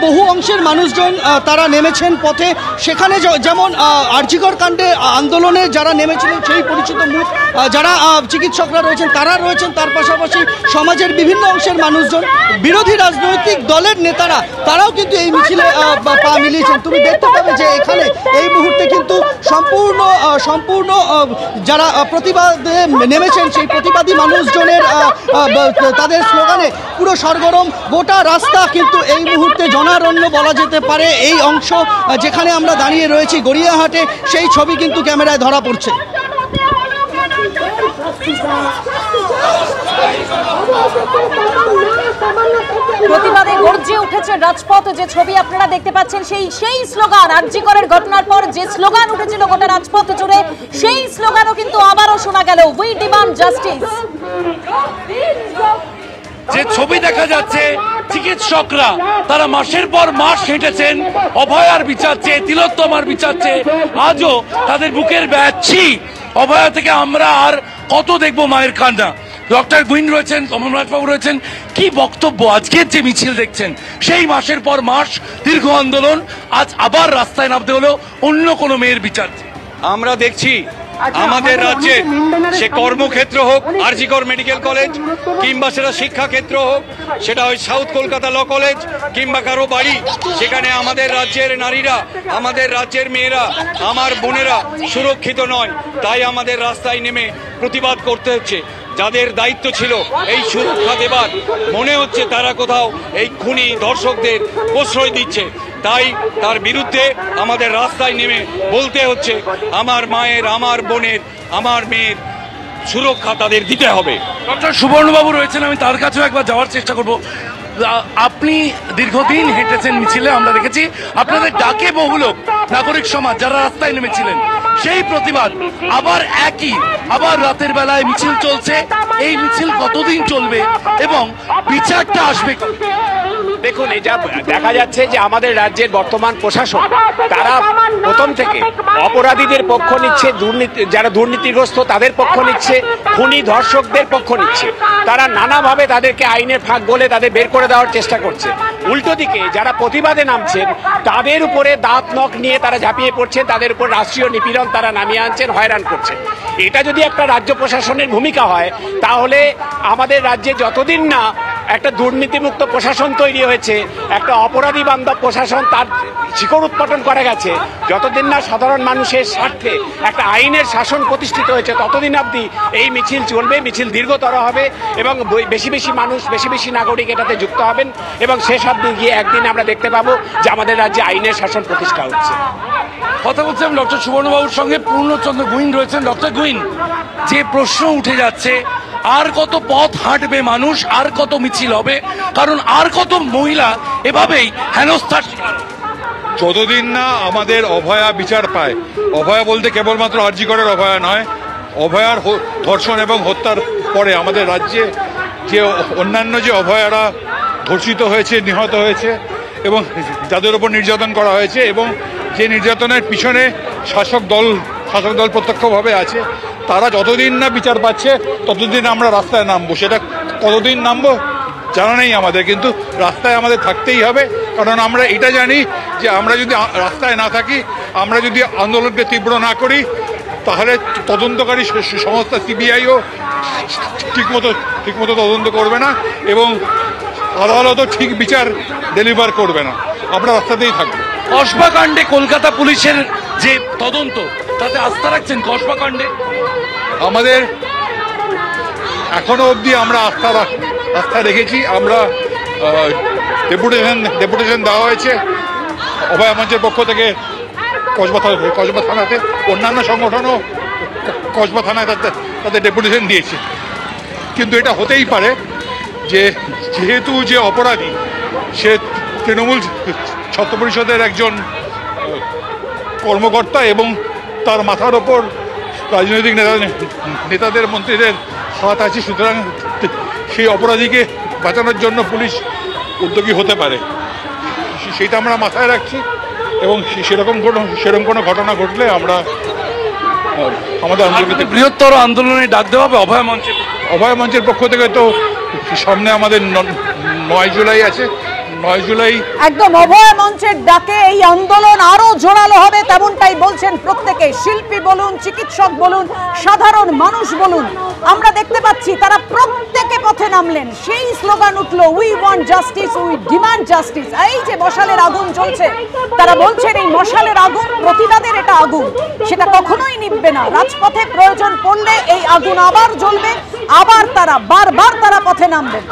বহু অংশের মানুষজন তারা নেমেছেন পথে। সেখানে যেমন আরজিকর কাণ্ডে আন্দোলনে যারা নেমেছিলেন সেই পরিচিত মুখ যারা চিকিৎসকরা রয়েছেন তারা রয়েছেন, তার পাশাপাশি সমাজের বিভিন্ন অংশের মানুষজন, বিরোধী রাজনৈতিক দলের নেতারা তারাও কিন্তু এই মিছিলে পা মিলিয়েছেন। তুমি দেখতে পাবে যে এখানে এই মুহূর্তে কিন্তু সম্পূর্ণ যারা প্রতিবাদে নেমেছেন সেই প্রতিবাদী মানুষজনের তাদের স্লোগানে পুরো সরগরম গোটা রাস্তা। কিন্তু এই মুহূর্তে জনারণ্য বলা যেতে পারে এই অংশ যেখানে আমরা দাঁড়িয়ে রয়েছি গড়িয়াহাটে, সেই ছবি কিন্তু ক্যামেরায় ধরা পড়ছে। প্রতিবাদে গর্জে উঠেছে রাজপথ, যে ছবি আপনারা দেখতে পাচ্ছেন সেই স্লোগান আরজিকরের ঘটনার পর যে স্লোগান উঠেছিল গোটা রাজপথ জুড়ে, সেই স্লোগানও কিন্তু আবারও শোনা গেল, উই ডিমান্ড জাস্টিস। যে ছবি দেখা যাচ্ছে, চিকিৎসকরা তারা মাসের পর মাস হেঁটেছেন অভয়ার বিচার চেয়ে, তিলোত্তমার বিচার চেয়ে। আজও তাদের বুকের ব্যাচি অভয়া থেকে আমরা আর কত দেখবো মায়ের কান্না। ডক্টর গুইন রয়েছেন, কমলনাথবাবু রয়েছেন, কি বক্তব্য আজকের যে মিছিল দেখছেন, সেই মাসের পর মাস দীর্ঘ আন্দোলন, আজ আবার রাস্তায় নামতে হলো অন্য কোনো মেয়ের বিচার। আমরা দেখছি আমাদের রাজ্যে সে কর্মক্ষেত্র হোক আরজিকর মেডিকেল কলেজ, কিংবা সেটা শিক্ষাক্ষেত্র হোক, সেটা ওই সাউথ কলকাতা ল কলেজ, কিংবা কারো বাড়ি, সেখানে আমাদের রাজ্যের নারীরা, আমাদের রাজ্যের মেয়েরা, আমার বোনেরা সুরক্ষিত নয়। তাই আমাদের রাস্তায় নেমে প্রতিবাদ করতে হচ্ছে। যাদের দায়িত্ব ছিল এই সুরক্ষা দেবার, মনে হচ্ছে তারা কোথাও এই খুনি ধর্ষকদের প্রশ্রয় দিচ্ছে। তাই তার বিরুদ্ধে আমাদের রাস্তায় নেমে বলতে হচ্ছে আমার মায়ের, আমার বোনের, আমার মেয়ের সুরক্ষা তাদের দিতে হবে। ডক্টর সুবর্ণবাবু রয়েছেন, আমি তার কাছেও একবার যাওয়ার চেষ্টা করব। আপনি দীর্ঘদিন হেঁটেছেন মিছিলে, আমরা দেখেছি আপনাদের ডাকে বহু লোক, নাগরিক সমাজ যারা রাস্তায় নেমেছিলেন, সেই প্রতিবাদ আবার রাতের বেলায় মিছিল চলছে। এই মিছিল কতদিন চলবে এবং বিচারটা আসবে? দেখুন, এটা দেখা যাচ্ছে যে আমাদের রাজ্যের বর্তমান প্রশাসন তারা প্রথম থেকে অপরাধীদের পক্ষ নিচ্ছে, যারা দুর্নীতিগ্রস্ত তাদের পক্ষ নিচ্ছে, খুনি ধর্ষকদের পক্ষ নিচ্ছে। তারা নানাভাবে তাদেরকে আইনের ফাঁক গলে তাদের বের করে দেওয়ার চেষ্টা করছে। উল্টো দিকে যারা প্রতিবাদে নামছেন তাদের উপরে দাঁত নখ নিয়ে তারা ঝাঁপিয়ে পড়ছেন, তাদের উপর রাষ্ট্রীয় নিপীড়ন তারা নামিয়ে আনছেন, হয়রান করছেন। এটা যদি একটা রাজ্য প্রশাসনের ভূমিকা হয়, তাহলে আমাদের রাজ্যে যতদিন না একটা দুর্নীতিমুক্ত প্রশাসন তৈরি হয়েছে, একটা অপরাধী বান্ধব প্রশাসন তার শিকড় উৎপাটন করে গেছে, যতদিন না সাধারণ মানুষের স্বার্থে একটা আইনের শাসন প্রতিষ্ঠিত হয়েছে, ততদিন অবধি এই মিছিল চলবে। মিছিল দীর্ঘতর হবে এবং বেশি বেশি মানুষ, বেশি বেশি নাগরিক এটাতে যুক্ত হবেন এবং শেষ অবধি গিয়ে একদিন আমরা দেখতে পাবো যে আমাদের রাজ্যে আইনের শাসন প্রতিষ্ঠা হচ্ছে। কথা বলছিলাম ডক্টর সুবর্ণবাবুর সঙ্গে, পূর্ণচন্দ্র গুইন রয়েছেন। ডক্টর গুইন, যে প্রশ্ন উঠে যাচ্ছে, আর কত পথ হাঁটবে মানুষ, আর কত মিছিল হবে, কারণ আর কত মহিলা এভাবেই হেনস্থার শিকার। যতদিন না আমাদের অভয়া বিচার পায়, অভয়া বলতে কেবলমাত্র আরজিকরের অভয়া নয়, অভয়ার ধর্ষণ এবং হত্যার পরে আমাদের রাজ্যে যে অন্যান্য যে অভয়ারা ধর্ষিত হয়েছে, নিহত হয়েছে এবং যাদের ওপর নির্যাতন করা হয়েছে, এবং যে নির্যাতনের পিছনে শাসক দল প্রত্যক্ষভাবে আছে, তারা যতদিন না বিচার পাচ্ছে ততদিন আমরা রাস্তায় নামবো। সেটা কতদিন নামবো জানা নেই আমাদের, কিন্তু রাস্তায় আমাদের থাকতেই হবে। কারণ আমরা এটা জানি যে আমরা যদি রাস্তায় না থাকি, আমরা যদি আন্দোলনকে তীব্র না করি, তাহলে তদন্তকারী সংস্থা সিবিআইও ঠিকমতো তদন্ত করবে না এবং আদালতও ঠিক বিচার ডেলিভার করবে না। আমরা রাস্তাতেই থাকবো। কসবা কাণ্ডে কলকাতা পুলিশের যে তদন্ত, তাতে আস্থা রাখছেন? কসবা কাণ্ডে আমাদের এখনো অবধি আমরা আস্থা রেখেছি। আমরা ডেপুটেশন দেওয়া হয়েছে অভয়া মঞ্চের পক্ষ থেকে কসবা থানাতে, অন্যান্য সংগঠনও কসবা থানায় তাদের ডেপুটেশন দিয়েছে। কিন্তু এটা হতেই পারে যে যেহেতু যে অপরাধী সে তৃণমূল ছাত্র পরিষদের একজন কর্মকর্তা এবং তার মাথার ওপর রাজনৈতিক নেতাদের, মন্ত্রীদের হাত আছে, সুতরাং সেই অপরাধীকে বাঁচানোর জন্য পুলিশ উদ্যোগী হতে পারে, সেটা আমরা মাথায় রাখছি। এবং সেরকম কোনো ঘটনা ঘটলে আমরা আমাদের আন্দোলনকে বৃহত্তর আন্দোলনে ডাক দেওয়া হবে অভয়া মঞ্চের পক্ষ থেকে। তো সামনে আমাদের 9 জুলাই আছে, 9 জুলাই একদম অভয় মঞ্চের ডাকে এই আন্দোলন আরো জোরালো হবে তেমনটাই বলছেন প্রত্যেকে, শিল্পী বলুন, চিকিৎসক বলুন, সাধারণ মানুষ বলুন। আমরা দেখতে পাচ্ছি তারা প্রত্যেকে পথে নামলেন, সেই স্লোগান উঠলো, we want justice, we demand justice. এই যে মশালের আগুন চলছে, তারা বলছেন এই মশালের আগুন প্রতিবাদের এটা আগুন, সেটা কখনোই নিভবে না। রাজপথে প্রয়োজন পড়লে এই আগুন আবার জ্বলবে, আবার তারা বারবার তারা পথে নামবেন।